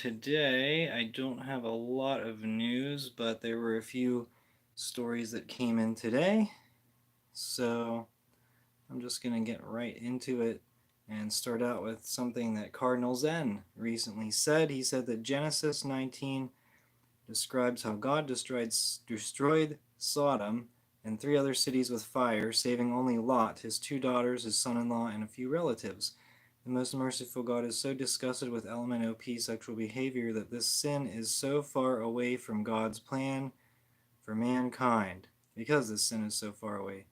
today I don't have a lot of news, but there were a few stories that came in today. So I'm just going to get right into it and start out with something that Cardinal Zen recently said. He said that Genesis 19 describes how God destroyed Sodom and three other cities with fire, saving only Lot, his two daughters, his son in law, and a few relatives. The most merciful God is so disgusted with LMNOP sexual behavior that this sin is so far away from God's plan for mankind. Because this sin is so far away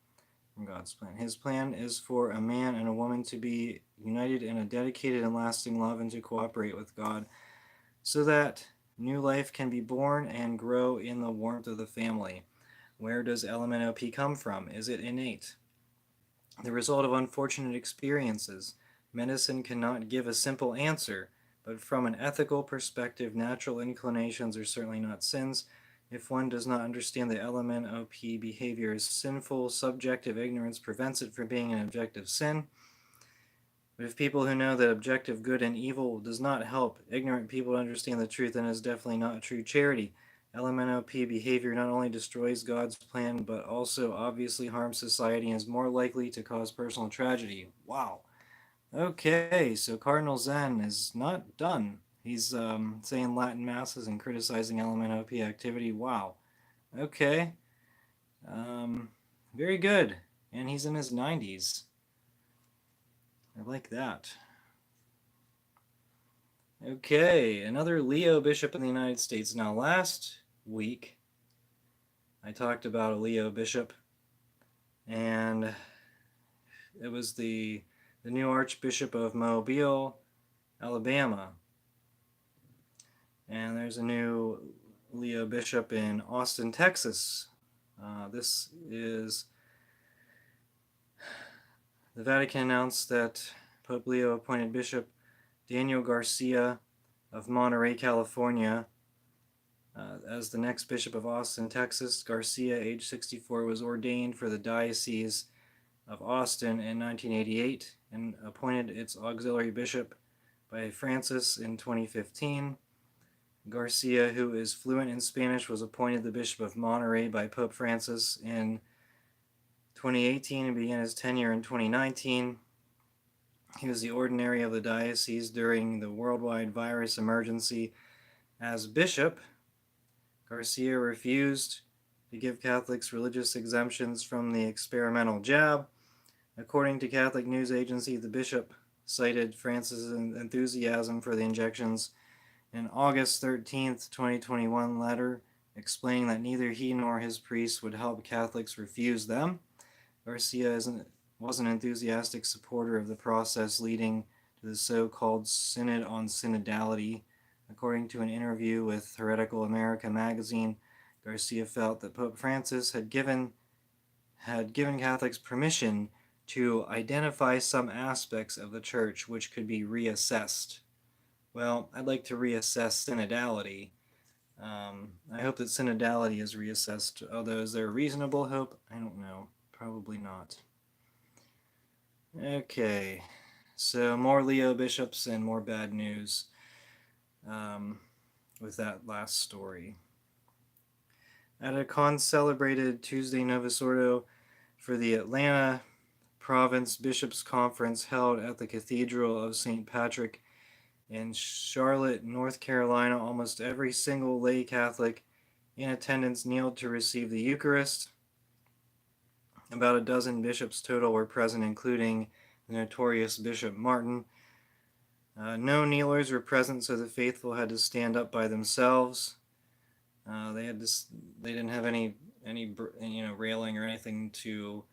from God's plan. His plan is for a man and a woman to be united in a dedicated and lasting love and to cooperate with God so that new life can be born and grow in the warmth of the family. Where does LMNOP come from? Is it innate? The result of unfortunate experiences. Medicine cannot give a simple answer, but from an ethical perspective, natural inclinations are certainly not sins. If one does not understand the LMNOP behavior is sinful, subjective ignorance prevents it from being an objective sin. But if people who know that objective good and evil does not help ignorant people to understand the truth, then it is definitely not true charity. LMNOP behavior not only destroys God's plan, but also obviously harms society and is more likely to cause personal tragedy. Wow. Okay, so Cardinal Zen is not done. He's saying Latin masses and criticizing LMNOP activity. Wow. Okay. Um, Very good. And he's in his 90s. I like that. Okay, another Leo bishop in the United States. Now, last week, I talked about a Leo bishop, and it was the new Archbishop of Mobile, Alabama. And there's a new Leo bishop in Austin, Texas. This is the Vatican announced that Pope Leo appointed Bishop Daniel Garcia of Monterey, California, as the next Bishop of Austin, Texas. Garcia, age 64, was ordained for the Diocese of Austin in 1988 and appointed its auxiliary bishop by Francis in 2015. Garcia, who is fluent in Spanish, was appointed the Bishop of Monterey by Pope Francis in 2018 and began his tenure in 2019. He was the ordinary of the diocese during the worldwide virus emergency. As bishop, Garcia refused to give Catholics religious exemptions from the experimental jab. According to Catholic news agency, the bishop cited Francis' enthusiasm for the injections in August 13th, 2021 letter explaining that neither he nor his priests would help Catholics refuse them. Garcia was an enthusiastic supporter of the process leading to the so-called Synod on Synodality. According to an interview with Heretical America magazine, Garcia felt that Pope Francis had given Catholics permission to identify some aspects of the Church which could be reassessed. Well, I'd like to reassess synodality. I hope that synodality is reassessed, although is there a reasonable hope? I don't know. Probably not. Okay, so more Leo bishops and more bad news with that last story. At a celebrated Tuesday Novus Ordo for the Atlanta Province Bishops' Conference held at the Cathedral of St. Patrick in Charlotte, North Carolina, almost every single lay Catholic in attendance kneeled to receive the Eucharist. About a dozen bishops total were present, including the notorious Bishop Martin. No kneelers were present, so the faithful had to stand up by themselves. They didn't have any railing or anything to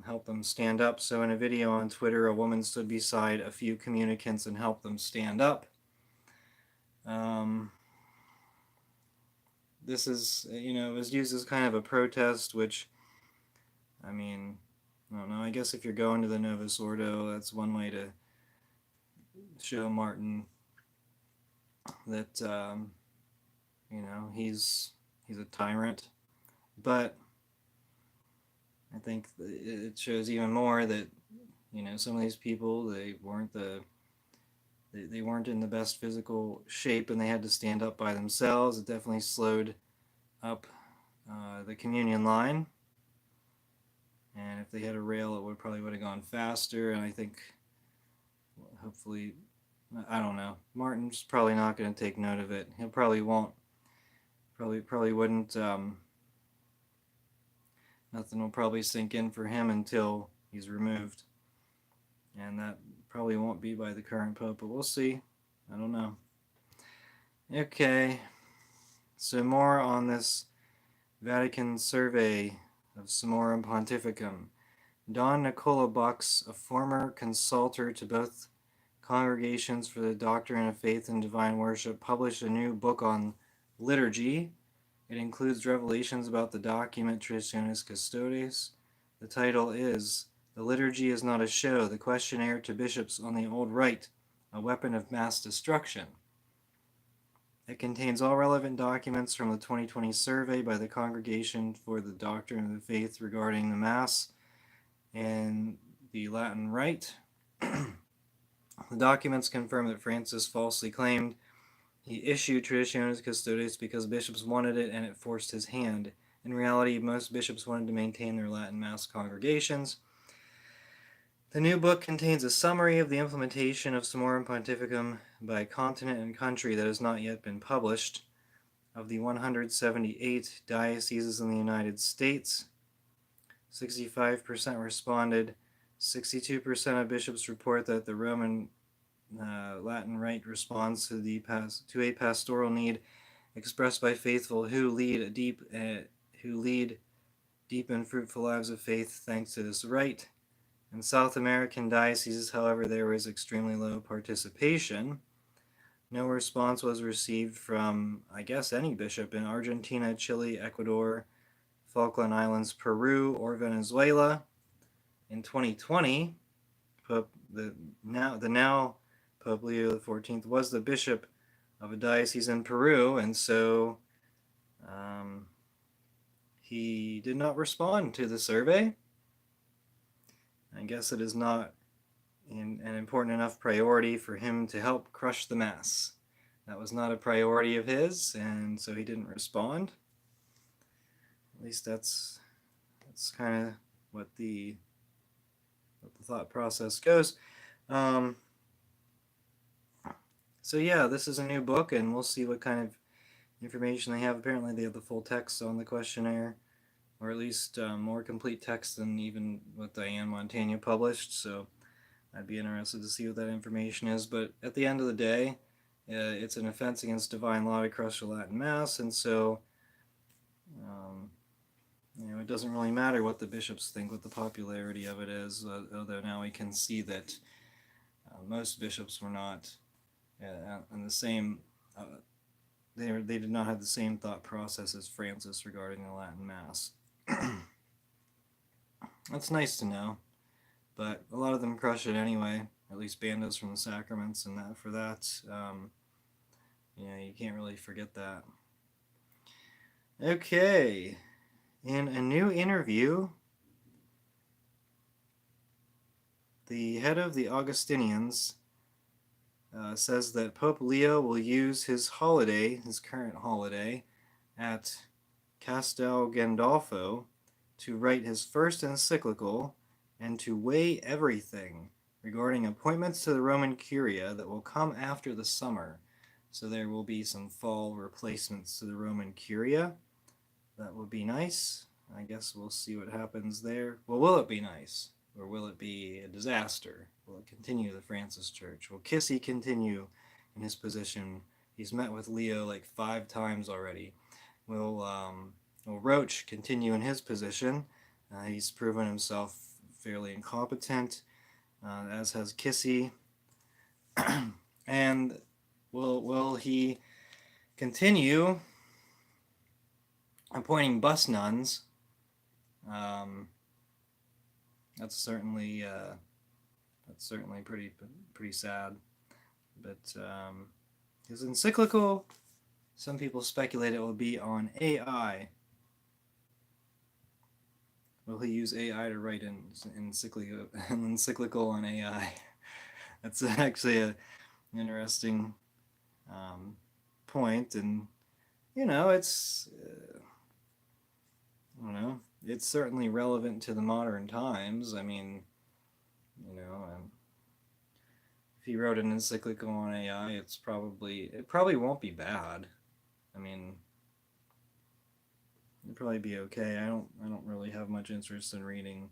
help them stand up. So in a video on Twitter, a woman stood beside a few communicants and helped them stand up. This is, it was used as kind of a protest, which, I mean, I don't know. I guess if you're going to the Novus Ordo, that's one way to show Martin that, he's a tyrant. But I think it shows even more that, some of these people, they weren't the they weren't in the best physical shape, and they had to stand up by themselves. It definitely slowed up the communion line. And if they had a rail, it would have gone faster. And I think, hopefully, I don't know. Martin's probably not going to take note of it. He probably won't. Probably wouldn't. Nothing will probably sink in for him until he's removed, and that probably won't be by the current pope. But we'll see. I don't know. Okay. So more on this Vatican survey of Summorum Pontificum. Don Nicola Bucks, a former consultor to both congregations for the doctrine of faith and divine worship, published a new book on liturgy. It includes revelations about the document Traditionis Custodes. The title is The Liturgy is Not a Show, the Questionnaire to Bishops on the Old Rite, a Weapon of Mass Destruction. It contains all relevant documents from the 2020 survey by the Congregation for the Doctrine of the Faith regarding the Mass and the Latin Rite. The documents confirm that Francis falsely claimed he issued Traditionis Custodes because bishops wanted it and it forced his hand. In reality, most bishops wanted to maintain their Latin Mass congregations. The new book contains a summary of the implementation of Summorum Pontificum by continent and country that has not yet been published. Of the 178 dioceses in the United States, 65% responded. 62% of bishops report that the Roman Latin Rite responds to a pastoral need expressed by faithful who lead deep and fruitful lives of faith thanks to this rite. In South American dioceses, however, there was extremely low participation. No response was received from, I guess, any bishop in Argentina, Chile, Ecuador, Falkland Islands, Peru, or Venezuela. In 2020, the now Pope Leo XIV was the bishop of a diocese in Peru, and so he did not respond to the survey. I guess it is not an important enough priority for him to help crush the Mass. That was not a priority of his, and so he didn't respond. At least that's kind of what the thought process goes. So yeah, this is a new book, and we'll see what kind of information they have. Apparently they have the full text on the questionnaire, or at least more complete text than even what Diane Montaigne published, so I'd be interested to see what that information is. But at the end of the day, it's an offense against divine law to crush the Latin Mass, and so it doesn't really matter what the bishops think, what the popularity of it is, although now we can see that most bishops were not in the same, they did not have the same thought process as Francis regarding the Latin Mass. That's nice to know, but a lot of them crush it anyway, at least ban us from the sacraments, and that for that, you can't really forget that. Okay, in a new interview, the head of the Augustinians says that Pope Leo will use his current holiday, at Castel Gandolfo to write his first encyclical and to weigh everything regarding appointments to the Roman Curia that will come after the summer. So there will be some fall replacements to the Roman Curia. That would be nice. I guess we'll see what happens there. Well, will it be nice? Or will it be a disaster? Will it continue the Francis Church? Will Kissy continue in his position? He's met with Leo like 5 times already. Will Roach continue in his position? He's proven himself fairly incompetent, as has Kissy. And will he continue appointing bus nuns? That's certainly pretty sad. But his encyclical, some people speculate it will be on AI. Will he use AI to write an encyclical on AI? That's actually interesting point, and it's I don't know, it's certainly relevant to the modern times. I mean, you know, if he wrote an encyclical on AI, it probably won't be bad. I mean, it'd probably be okay. I don't really have much interest in reading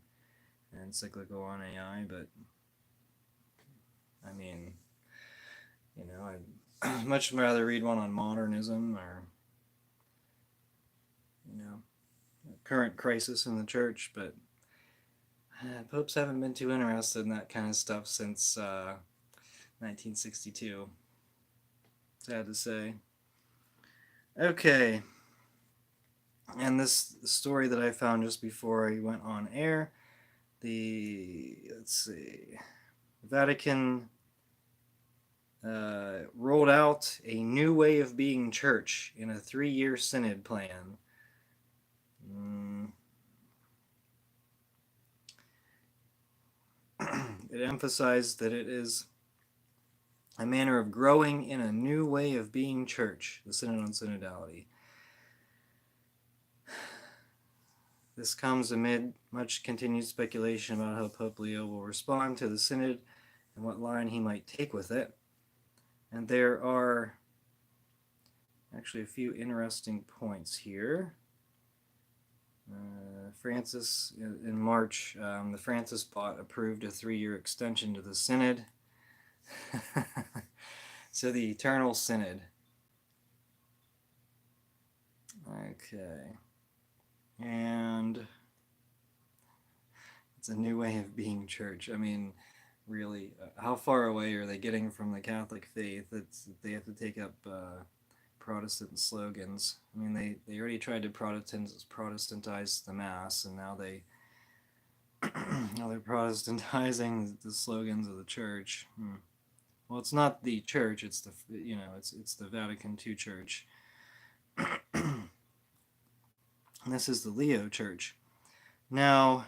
an encyclical on AI, but I mean, I'd much rather read one on modernism or you know current crisis in the church. But popes haven't been too interested in that kind of stuff since 1962. Sad to say. Okay, and this story that I found just before I went on air, let's see, Vatican rolled out a new way of being church in a 3-year synod plan. It emphasized that it is a manner of growing in a new way of being church, the Synod on Synodality. This comes amid much continued speculation about how Pope Leo will respond to the Synod and what line he might take with it. And there are actually a few interesting points here. Francis, in March, the Francis Bot approved a 3-year extension to the Synod. So the Eternal Synod. Okay. And it's a new way of being church. I mean, really, how far away are they getting from the Catholic faith that they have to take up Protestant slogans? I mean, they already tried to Protestantize the Mass, and now they're Protestantizing the slogans of the Church. Well, it's not the Church; it's it's the Vatican II Church. And this is the Leo Church. Now,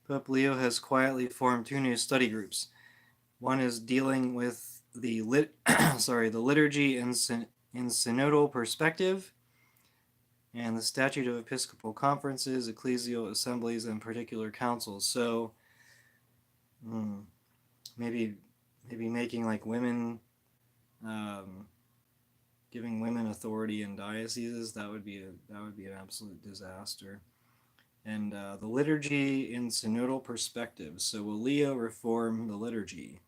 Pope Leo has quietly formed 2 new study groups. One is dealing with the liturgy in synodal perspective, and the Statute of Episcopal Conferences, ecclesial assemblies, and particular councils. So, maybe making like women, giving women authority in dioceses, that would be an absolute disaster. And the liturgy in synodal perspective. So will Leo reform the liturgy?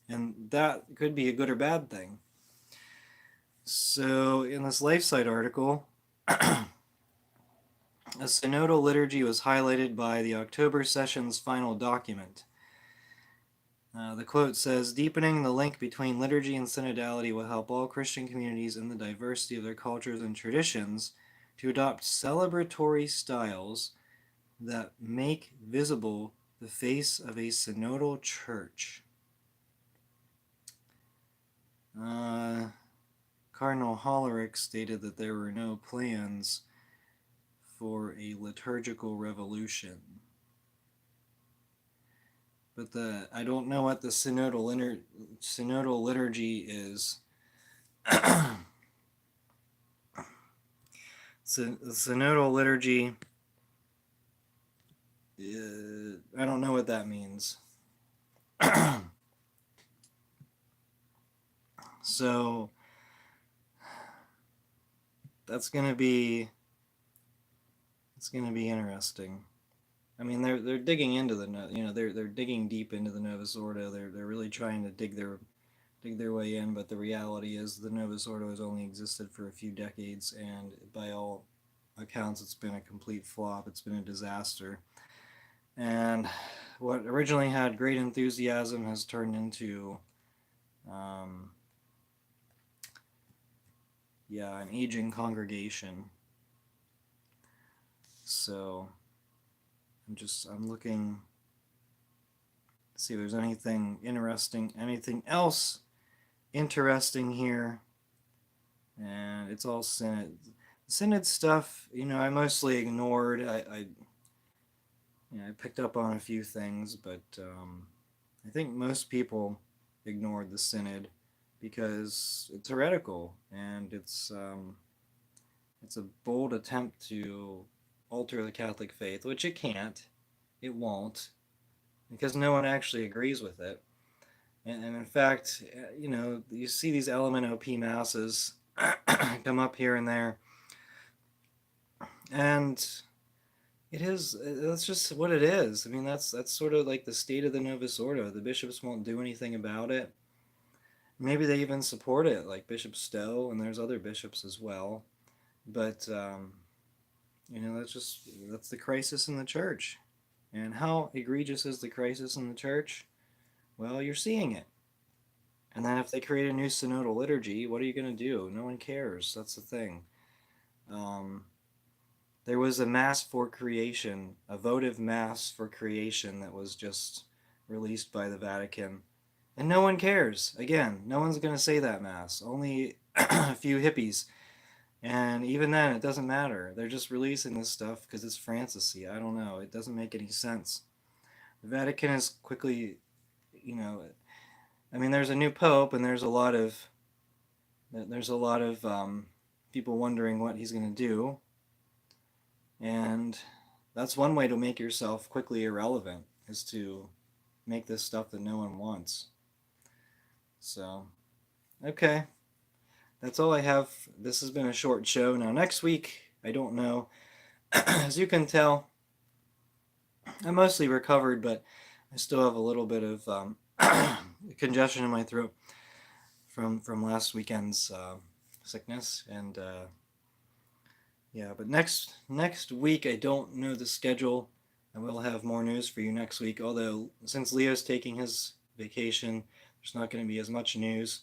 And that could be a good or bad thing. So in this LifeSite article, a synodal liturgy was highlighted by the October session's final document. The quote says, "Deepening the link between liturgy and synodality will help all Christian communities in the diversity of their cultures and traditions to adopt celebratory styles that make visible the face of a synodal church." Cardinal Hollerich stated that there were no plans for a liturgical revolution. But I don't know what the synodal liturgy is. Synodal liturgy, I don't know what that means. So it's gonna be interesting. I mean, they're digging into they're digging deep into the Novus Ordo. They're really trying to dig their way in, but the reality is the Novus Ordo has only existed for a few decades, and by all accounts, it's been a complete flop. It's been a disaster. And what originally had great enthusiasm has turned into an aging congregation. So I'm looking to see if there's anything else interesting here. And it's all synod stuff. I mostly ignored. I picked up on a few things, but I think most people ignored the synod because it's heretical and it's a bold attempt to alter the Catholic faith, which it can't, it won't, because no one actually agrees with it. And in fact, you see these LMNOP masses come up here and there, and that's just what it is. I mean, that's sort of like the state of the Novus Ordo. The bishops won't do anything about it. Maybe they even support it, like Bishop Stowe, and there's other bishops as well. But that's the crisis in the church. And how egregious is the crisis in the church? Well, you're seeing it. And then if they create a new synodal liturgy, what are you going to do? No one cares. That's the thing. There was a mass for creation, a votive mass for creation that was just released by the Vatican. And no one cares. Again, no one's going to say that mass. Only a few hippies. And even then, it doesn't matter. They're just releasing this stuff because it's Francisy. I don't know. It doesn't make any sense. The Vatican is quickly, I mean, there's a new pope, and there's a lot of people wondering what he's going to do, and that's one way to make yourself quickly irrelevant, is to make this stuff that no one wants. So, okay, that's all I have. This has been a short show. Now, next week, I don't know. As you can tell, I'm mostly recovered, but I still have a little bit of congestion in my throat from last weekend's sickness, and but next week I don't know the schedule. I will have more news for you next week, although since Leo's taking his vacation, there's not going to be as much news.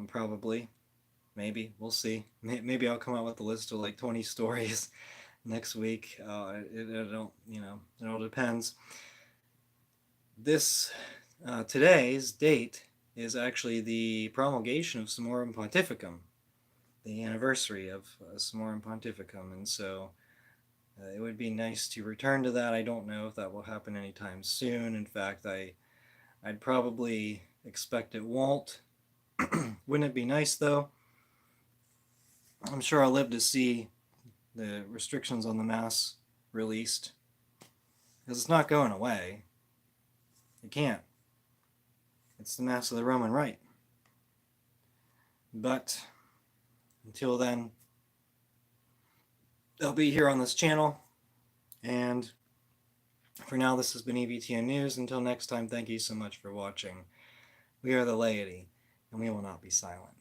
Probably, maybe, we'll see. Maybe I'll come out with a list of like 20 stories next week. It all depends. This today's date is actually the promulgation of Summorum Pontificum, the anniversary of Summorum Pontificum, and so it would be nice to return to that. I don't know if that will happen anytime soon. In fact, I'd probably expect it won't. Wouldn't it be nice though? I'm sure I'll live to see the restrictions on the Mass released, because it's not going away. It can't. It's the Mass of the Roman Rite. But until then, I'll be here on this channel. And for now, this has been EVTN News. Until next time, thank you so much for watching. We are the laity, and we will not be silent.